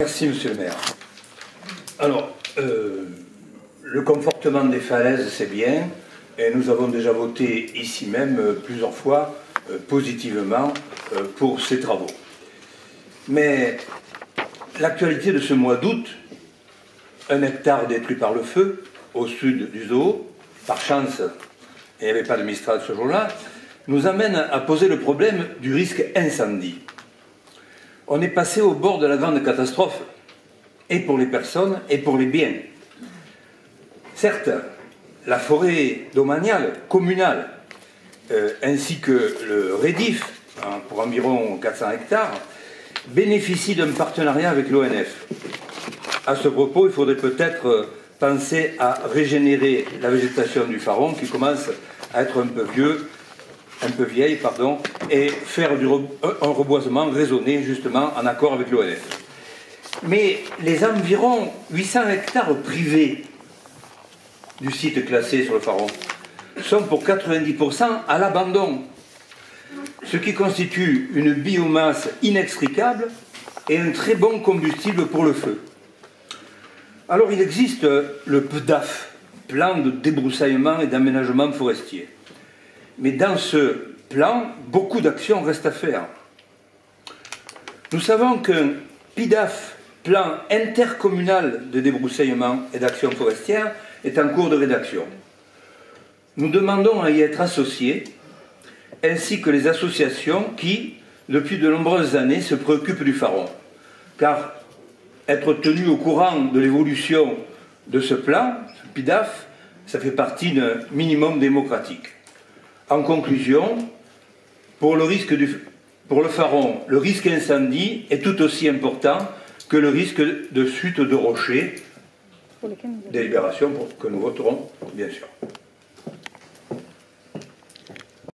Merci, monsieur le maire. Alors, le confortement des falaises, c'est bien, et nous avons déjà voté ici même plusieurs fois positivement pour ces travaux. Mais l'actualité de ce mois d'août, 1 hectare détruit par le feu au sud du zoo, par chance, il n'y avait pas de Mistral ce jour-là, nous amène à poser le problème du risque incendie. On est passé au bord de la grande catastrophe, et pour les personnes et pour les biens. Certes, la forêt domaniale, communale, ainsi que le REDIF, pour environ 400 hectares, bénéficient d'un partenariat avec l'ONF. À ce propos, il faudrait peut-être penser à régénérer la végétation du Faron, qui commence à être un peu vieille, et faire un reboisement raisonné, justement, en accord avec l'ONF. Mais les environ 800 hectares privés du site classé sur le Faron sont pour 90% à l'abandon, ce qui constitue une biomasse inextricable et un très bon combustible pour le feu. Alors il existe le PDAF, plan de débroussaillement et d'aménagement forestier. Mais dans ce plan, beaucoup d'actions restent à faire. Nous savons qu'un PIDAF, plan intercommunal de débroussaillement et d'action forestière, est en cours de rédaction. Nous demandons à y être associés, ainsi que les associations qui, depuis de nombreuses années, se préoccupent du Faron. Car être tenu au courant de l'évolution de ce plan, ce PIDAF, ça fait partie d'un minimum démocratique. En conclusion, pour le Faron, le risque incendie est tout aussi important que le risque de chute de rochers. Délibération que nous voterons, bien sûr.